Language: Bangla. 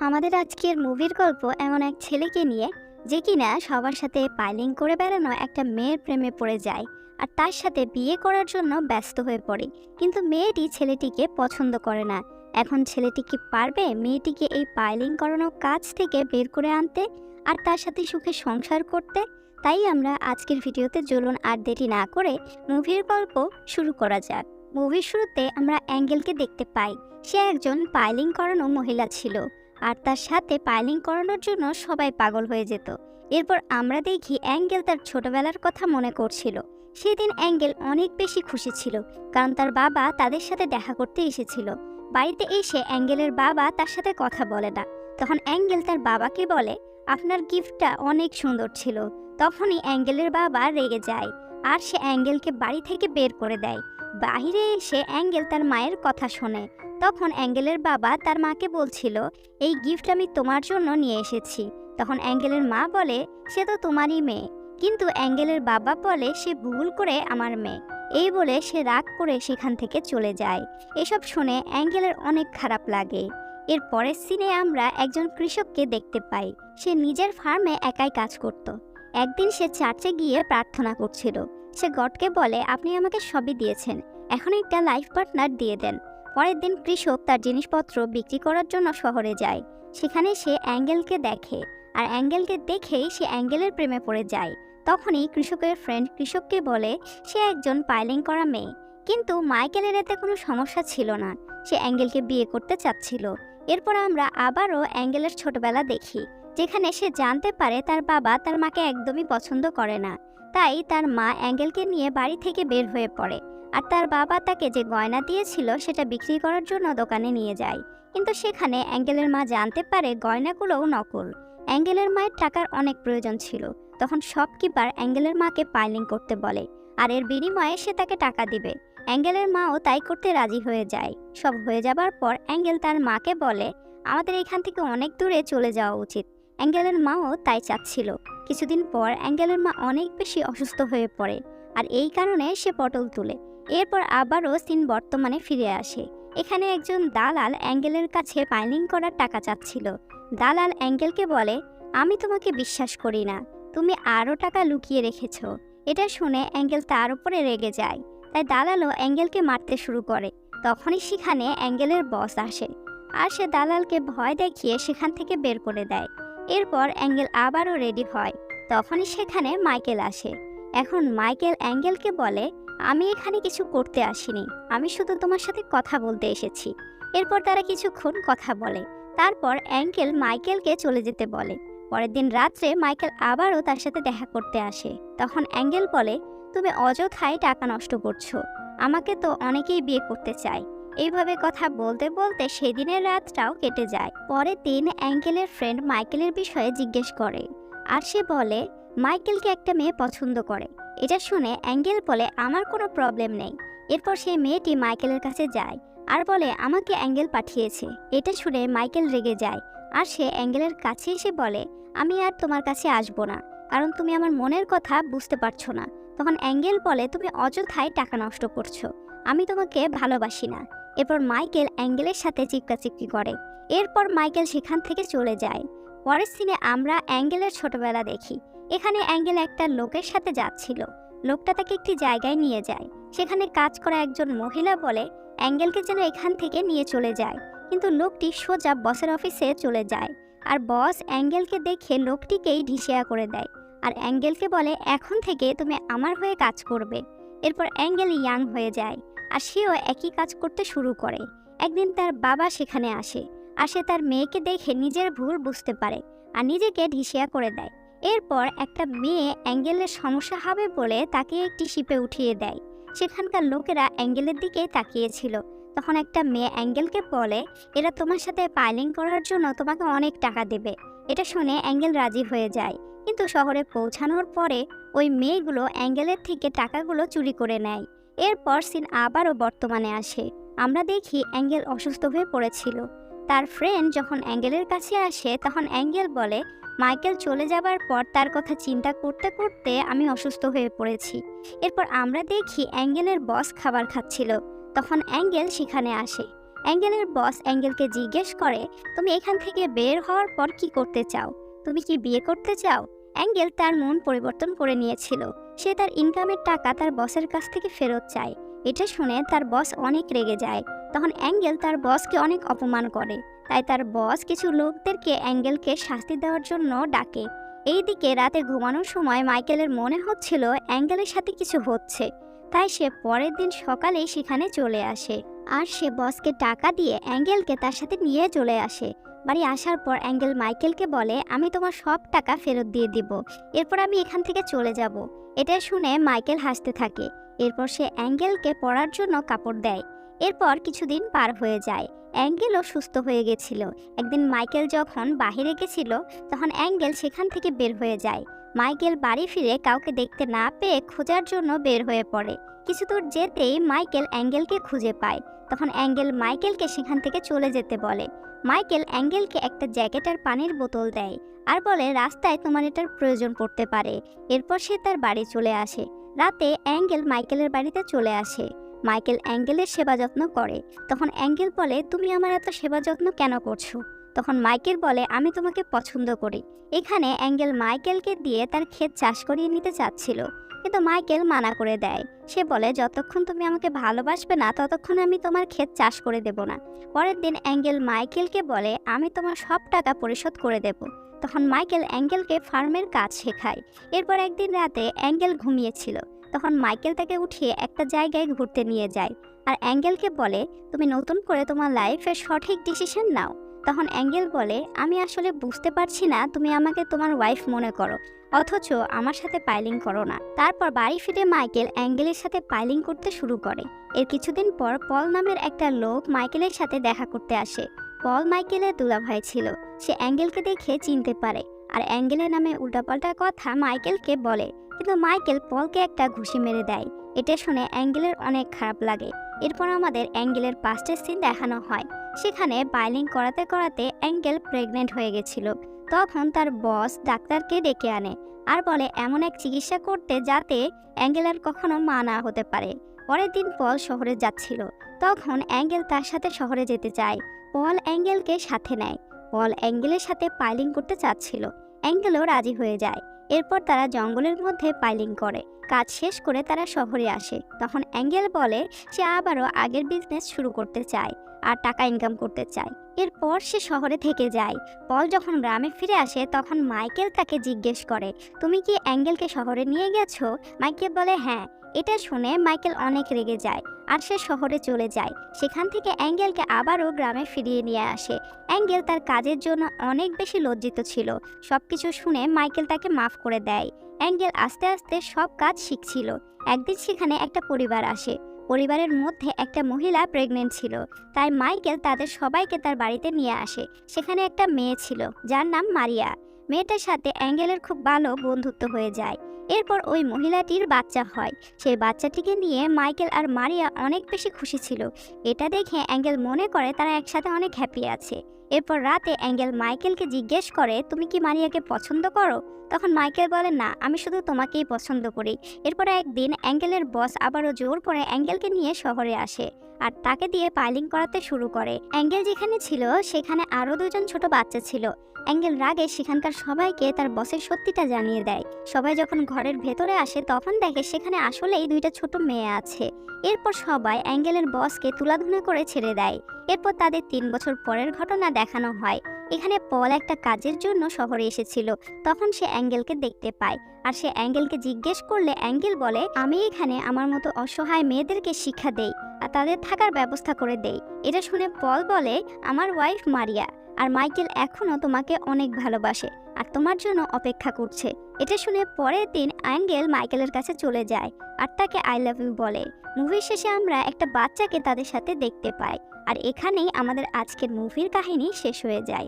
আমাদের আজকের মুভির গল্প এমন এক ছেলেকে নিয়ে যে কিনা সবার সাথে পাইলিং করে বেড়ানো একটা মেয়ের প্রেমে পড়ে যায় আর তার সাথে বিয়ে করার জন্য ব্যস্ত হয়ে পড়ে। কিন্তু মেয়েটি ছেলেটিকে পছন্দ করে না। এখন ছেলেটি কি পারবে মেয়েটিকে এই পাইলিং করানো কাজ থেকে বের করে আনতে আর তার সাথে সুখে সংসার করতে? তাই আমরা আজকের ভিডিওতে চলুন আর দেরি না করে মুভির গল্প শুরু করা যাক। মুভির শুরুতে আমরা অ্যাঙ্গেলকে দেখতে পাই। সে একজন পাইলিং করানো মহিলা ছিল আর তার সাথে পাইলিং করানোর জন্য সবাই পাগল হয়ে যেত। এরপর আমরা দেখি অ্যাঙ্গেল তার ছোটবেলার কথা মনে করছিল। সেদিন অ্যাঙ্গেল অনেক বেশি খুশি ছিল কারণ তার বাবা তাদের সাথে দেখা করতে এসেছিল। বাড়িতে এসে অ্যাঙ্গেলের বাবা তার সাথে কথা বলে না। তখন অ্যাঙ্গেল তার বাবাকে বলে, আপনার গিফটটা অনেক সুন্দর ছিল। তখনই অ্যাঙ্গেলের বাবা রেগে যায় আর সে অ্যাঙ্গেলকে বাড়ি থেকে বের করে দেয়। বাইরে এসে অ্যাঙ্গেল তার মায়ের কথা শোনে। তখন অ্যাঙ্গেলের বাবা তার মাকে বলছিল, এই গিফট আমি তোমার জন্য নিয়ে এসেছি। তখন অ্যাঙ্গেলের মা বলে, সে তো তোমারই মেয়ে। কিন্তু অ্যাঙ্গেলের বাবা বলে, সে ভুল করে আমার মেয়ে। এই বলে সে রাগ করে সেখান থেকে চলে যায়। এসব শুনে অ্যাঙ্গেলের অনেক খারাপ লাগে। এর পরের সিনে আমরা একজন কৃষককে দেখতে পাই। সে নিজের ফার্মে একাই কাজ করত। একদিন সে চার্চে গিয়ে প্রার্থনা করছিল। সে গডকে বলে, আপনি আমাকে সবই দিয়েছেন, এখন একটা লাইফ পার্টনার দিয়ে দেন। পরের দিন কৃষক তার জিনিসপত্র বিক্রি করার জন্য শহরে যায়। সেখানে সে অ্যাঙ্গেলকে দেখে আর অ্যাঙ্গেলকে দেখেই সে অ্যাঙ্গেলের প্রেমে পড়ে যায়। তখনই কৃষকের ফ্রেন্ড কৃষককে বলে, সে একজন পাইলিং করা মেয়ে। কিন্তু মাইকেলের এতে কোনো সমস্যা ছিল না, সে অ্যাঙ্গেলকে বিয়ে করতে চাচ্ছিল। এরপর আমরা আবারও অ্যাঙ্গেলের ছোটবেলা দেখি, যেখানে সে জানতে পারে তার বাবা তার মাকে একদমই পছন্দ করে না। তাই তার মা অ্যাঙ্গেলকে নিয়ে বাড়ি থেকে বের হয়ে পড়ে আর তার বাবা তাকে যে গয়না দিয়েছিল সেটা বিক্রি করার জন্য দোকানে নিয়ে যায়। কিন্তু সেখানে অ্যাঙ্গেলের মা জানতে পারে গয়নাগুলোও নকল। অ্যাঙ্গেলের মায়ের টাকার অনেক প্রয়োজন ছিল। তখন শপকিপার অ্যাঙ্গেলের মাকে পাইলিং করতে বলে আর এর বিনিময়ে সে তাকে টাকা দিবে। অ্যাঙ্গেলের মাও তাই করতে রাজি হয়ে যায়। সব হয়ে যাবার পর অ্যাঙ্গেল তার মাকে বলে, আমাদের এখান থেকে অনেক দূরে চলে যাওয়া উচিত। অ্যাঙ্গেলের মাও তাই চাচ্ছিল। কিছুদিন পর অ্যাঙ্গেলের মা অনেক বেশি অসুস্থ হয়ে পড়ে আর এই কারণে সে পটল তুলে। এরপর আবারও সিন বর্তমানে ফিরে আসে। এখানে একজন দালাল অ্যাঙ্গেলের কাছে পাইলিং করার টাকা চাচ্ছিল। দালাল অ্যাঙ্গেলকে বলে, আমি তোমাকে বিশ্বাস করি না, তুমি আরও টাকা লুকিয়ে রেখেছ। এটা শুনে অ্যাঙ্গেল তার উপরে রেগে যায়। তাই দালালও অ্যাঙ্গেলকে মারতে শুরু করে। তখনই সেখানে অ্যাঙ্গেলের বস আসে আর সে দালালকে ভয় দেখিয়ে সেখান থেকে বের করে দেয়। এরপর অ্যাঙ্গেল আবারও রেডি হয়। তখনই সেখানে মাইকেল আসে। এখন মাইকেল অ্যাঙ্গেলকে বলে, আমি এখানে কিছু করতে আসিনি, আমি শুধু তোমার সাথে কথা বলতে এসেছি। এরপর তারা কিছুক্ষণ কথা বলে। তারপর অ্যাঙ্গেল মাইকেলকে চলে যেতে বলে। পরের দিন রাত্রে মাইকেল আবারও তার সাথে দেখা করতে আসে। তখন অ্যাঙ্গেল বলে, তুমি অযথাই টাকা নষ্ট করছো, আমাকে তো অনেকেই বিয়ে করতে চায়। এইভাবে কথা বলতে বলতে সেদিনের রাতটাও কেটে যায়। পরের দিন অ্যাঙ্গেলের ফ্রেন্ড মাইকেলের বিষয়ে জিজ্ঞেস করে আর সে বলে, মাইকেলকে একটা মেয়ে পছন্দ করে। এটা শুনে অ্যাঙ্গেল বলে, আমার কোনো প্রবলেম নেই। এরপর সেই মেয়েটি মাইকেলের কাছে যায় আর বলে, আমাকে অ্যাঙ্গেল পাঠিয়েছে। এটা শুনে মাইকেল রেগে যায় আর সে অ্যাঙ্গেলের কাছে এসে বলে, আমি আর তোমার কাছে আসবো না, কারণ তুমি আমার মনের কথা বুঝতে পারছো না। তখন অ্যাঙ্গেল বলে, তুমি অযথাই টাকা নষ্ট করছো, আমি তোমাকে ভালোবাসি না। এরপর মাইকেল অ্যাঙ্গেলের সাথে চিপকাচিপকি করে। এরপর মাইকেল সেখান থেকে চলে যায়। পরের সিনে আমরা অ্যাঙ্গেলের ছোটবেলা দেখি। এখানে অ্যাঙ্গেল একটা লোকের সাথে যাচ্ছিল। লোকটা তাকে একটি জায়গায় নিয়ে যায়। সেখানে কাজ করা একজন মহিলা বলে অ্যাঙ্গেলকে যেন এখান থেকে নিয়ে চলে যায়। কিন্তু লোকটি সোজা বসের অফিসে চলে যায় আর বস অ্যাঙ্গেলকে দেখে লোকটিকেই ঢিসিয়া করে দেয় আর অ্যাঙ্গেলকে বলে, এখন থেকে তুমি আমার হয়ে কাজ করবে। এরপর অ্যাঙ্গেল ইয়াং হয়ে যায় আর সেও একই কাজ করতে শুরু করে। একদিন তার বাবা সেখানে আসে আর সে তার মেয়েকে দেখে নিজের ভুল বুঝতে পারে আর নিজেকে ঢিসিয়া করে দেয়। এরপর একটা মেয়ে অ্যাঙ্গেলের সমস্যা হবে বলে তাকে একটি শিপে উঠিয়ে দেয়। সেখানকার লোকেরা অ্যাঙ্গেলের দিকে তাকিয়েছিল। তখন একটা মেয়ে অ্যাঙ্গেলকে বলে, এরা তোমার সাথে পাইলিং করার জন্য তোমাকে অনেক টাকা দেবে। এটা শুনে অ্যাঙ্গেল রাজি হয়ে যায়। কিন্তু শহরে পৌঁছানোর পরে ওই মেয়েগুলো অ্যাঙ্গেলের থেকে টাকাগুলো চুরি করে নেয়। এরপর সিন আবারও বর্তমানে আসে। আমরা দেখি অ্যাঙ্গেল অসুস্থ হয়ে পড়েছিল। তার ফ্রেন্ড যখন অ্যাঙ্গেলের কাছে আসে তখন অ্যাঙ্গেল বলে, মাইকেল চলে যাবার পর তার কথা চিন্তা করতে করতে আমি অসুস্থ হয়ে পড়েছি। এরপর আমরা দেখি অ্যাঙ্গেলের বস খাবার খাচ্ছিল। তখন অ্যাঙ্গেল সেখানে আসে। অ্যাঙ্গেলের বস অ্যাঙ্গেলকে জিজ্ঞেস করে, তুমি এখান থেকে বের হওয়ার পর কি করতে চাও? তুমি কি বিয়ে করতে চাও? অ্যাঙ্গেল তার মন পরিবর্তন করে নিয়েছিল। সে তার ইনকামের টাকা তার বসের কাছ থেকে ফেরত চায়। এটা শুনে তার বস অনেক রেগে যায়। তখন অ্যাঙ্গেল তার বসকে অনেক অপমান করে। তাই তার বস কিছু লোকদেরকে অ্যাঙ্গেলকে শাস্তি দেওয়ার জন্য ডাকে। এইদিকে রাতে ঘুমানোর সময় মাইকেলের মনে হচ্ছিল অ্যাঙ্গেলের সাথে কিছু হচ্ছে। তাই সে পরের দিন সকালেই সেখানে চলে আসে। আর সে বসকে টাকা দিয়ে অ্যাঙ্গেলকে তার সাথে নিয়ে চলে আসে। বাড়ি আসার পর অ্যাঙ্গেল মাইকেলকে বলে, আমি তোমার সব টাকা ফেরত দিয়ে দিব, এরপর আমি এখান থেকে চলে যাব। এটা শুনে মাইকেল হাসতে থাকে। এরপর সে অ্যাঙ্গেলকে পরার জন্য কাপড় দেয়। এরপর কিছুদিন পার হয়ে যায়। অ্যাঙ্গেলও সুস্থ হয়ে গেছিল। একদিন মাইকেল যখন বাহিরে গেছিল তখন অ্যাঙ্গেল সেখান থেকে বের হয়ে যায়। মাইকেল বাড়ি ফিরে কাউকে দেখতে না পেয়ে খোঁজার জন্য বের হয়ে পড়ে। কিছু দূর যেতেই মাইকেল অ্যাঙ্গেলকে খুঁজে পায়। তখন অ্যাঙ্গেল মাইকেলকে সেখান থেকে চলে যেতে বলে। মাইকেল অ্যাঙ্গেলকে একটা জ্যাকেট আর পানির বোতল দেয় আর বলে, রাস্তায় তোমার এটার প্রয়োজন পড়তে পারে। এরপর সে তার বাড়ি চলে আসে। রাতে অ্যাঙ্গেল মাইকেলের বাড়িতে চলে আসে। মাইকেল অ্যাঙ্গেলের সেবা যত্ন করে। তখন অ্যাঙ্গেল বলে, তুমি আমার এত সেবা যত্ন কেন করছো? তখন মাইকেল বলে, আমি তোমাকে পছন্দ করি। এখানে অ্যাঙ্গেল মাইকেলকে দিয়ে তার ক্ষেত চাষ করিয়ে নিতে চাচ্ছিল, কিন্তু মাইকেল মানা করে দেয়। সে বলে, যতক্ষণ তুমি আমাকে ভালোবাসবে না ততক্ষণ আমি তোমার ক্ষেত চাষ করে দেব না। পরের দিন অ্যাঙ্গেল মাইকেলকে বলে, আমি তোমার সব টাকা পরিশোধ করে দেব। তখন মাইকেল অ্যাঙ্গেলকে ফার্মের কাজ শেখায়। এরপর একদিন রাতে অ্যাঙ্গেল ঘুমিয়েছিল। তখন মাইকেল তাকে উঠিয়ে একটা জায়গায় ঘুরতে নিয়ে যায় আর অ্যাঙ্গেলকে বলে, তুমি নতুন করে তোমার লাইফের সঠিক ডিসিশন নাও। তখন অ্যাঙ্গেল বলে, আমি আসলে বুঝতে পারছি না তুমি আমাকে তোমার ওয়াইফ মনে করো, অথচ আমার সাথে পাইলিং করো না। তারপর বাড়ি ফিরে মাইকেল অ্যাঙ্গেলের সাথে পাইলিং করতে শুরু করে। এর কিছুদিন পর পল নামের একটা লোক মাইকেলের সাথে দেখা করতে আসে। পল মাইকেলের দুলাভাই ছিল। সে অ্যাঙ্গেলকে দেখে চিনতে পারে আর অ্যাঙ্গেলের নামে উল্টাপাল্টা কথা মাইকেলকে বলে, কিন্তু মাইকেল পলকে একটা ঘুষি মেরে দেয়। এটা শুনে অ্যাঙ্গেলের অনেক খারাপ লাগে। এরপর আমাদের অ্যাঙ্গেলের পাস্টের সিন দেখানো হয়। সেখানে পাইলিং করাতে করাতে অ্যাঙ্গেল প্রেগনেন্ট হয়ে গেছিল। তখন তার বস ডাক্তারকে ডেকে আনে আর বলে এমন এক চিকিৎসা করতে যাতে অ্যাঙ্গেল আর কখনো মা না হতে পারে। পরের দিন পল শহরে যাচ্ছিল। তখন অ্যাঙ্গেল তার সাথে শহরে যেতে চায়। পল অ্যাঙ্গেলকে সাথে নেয়। পল অ্যাঙ্গেলের সাথে পাইলিং করতে চাচ্ছিল। অ্যাঙ্গেলও রাজি হয়ে যায়। এরপর তারা জঙ্গলের মধ্যে পাইলিং করে। কাজ শেষ করে তারা শহরে আসে। তখন অ্যাঙ্গেল বলে সে আবারও আগের বিজনেস শুরু করতে চায় আর টাকা ইনকাম করতে চায়। এরপর সে শহরে থেকে যায়। পল যখন গ্রামে ফিরে আসে তখন মাইকেল তাকে জিজ্ঞেস করে, তুমি কি অ্যাঙ্গেলকে শহরে নিয়ে গেছো? মাইকেল বলে হ্যাঁ। এটা শুনে মাইকেল অনেক রেগে যায় আর সে শহরে চলে যায়। সেখান থেকে অ্যাঙ্গেলকে আবারও গ্রামে ফিরিয়ে নিয়ে আসে। অ্যাঙ্গেল তার কাজের জন্য অনেক বেশি লজ্জিত ছিল। সবকিছু শুনে মাইকেল তাকে মাফ করে দেয়। অ্যাঙ্গেল আস্তে আস্তে সব কাজ শিখছিল। একদিন সেখানে একটা পরিবার আসে। পরিবারের মধ্যে একটা মহিলা প্রেগনেন্ট ছিল। তাই মাইকেল তাদের সবাইকে তার বাড়িতে নিয়ে আসে। সেখানে একটা মেয়ে ছিল যার নাম মারিয়া। মেয়েটার সাথে অ্যাঙ্গেলের খুব ভালো বন্ধুত্ব হয়ে যায়। এরপর ওই মহিলাটির বাচ্চা হয়। সেই বাচ্চাটিকে নিয়ে মাইকেল আর মারিয়া অনেক বেশি খুশি ছিল। এটা দেখে অ্যাঙ্গেল মনে করে তারা একসাথে অনেক হ্যাপি আছে। এরপর রাতে অ্যাঙ্গেল মাইকেলকে জিজ্ঞেস করে, তুমি কি মারিয়াকে পছন্দ করো? তখন মাইকেল বলে, না, আমি শুধু তোমাকেই পছন্দ করি। এরপর একদিন অ্যাঙ্গেলের বস আবারও জোর করে অ্যাঙ্গেলকে নিয়ে শহরে আসে আর তাকে দিয়ে পাইলিং করাতে শুরু করে। অ্যাঙ্গেল যেখানে ছিল সেখানে আরও দুজন ছোট বাচ্চা ছিল। অ্যাঙ্গেল রাগে সেখানকার সবাইকে তার বসের সত্যিটা জানিয়ে দেয়। সবাই যখন ঘরের ভেতরে আসে তখন দেখে সেখানে আসলেই দুইটা ছোট মেয়ে আছে। এরপর সবাই অ্যাঙ্গেলের বসকে তুলাধুনা করে ছেড়ে দেয়। এরপর তাদের 3 বছর পরের ঘটনা দেখানো হয়। এখানে পল একটা কাজের জন্য শহরে এসেছিল। তখন সে অ্যাঙ্গেলকে দেখতে পায় আর সে অ্যাঙ্গেলকে জিজ্ঞেস করলে অ্যাঙ্গেল বলে, আমি এখানে আমার মতো অসহায় মেয়েদেরকে শিক্ষা দেই আর তাদের থাকার ব্যবস্থা করে দেই। এটা শুনে পল বলে, আমার ওয়াইফ মারিয়া আর মাইকেল এখনো তোমাকে অনেক ভালোবাসে আর তোমার জন্য অপেক্ষা করছে। এটা শুনে পরের দিন অ্যাঙ্গেল মাইকেলের কাছে চলে যায় আর তাকে আই লাভ ইউ বলে। মুভির শেষে আমরা একটা বাচ্চাকে তাদের সাথে দেখতে পাই। আর এখানেই আমাদের আজকের মুভির কাহিনী শেষ হয়ে যায়।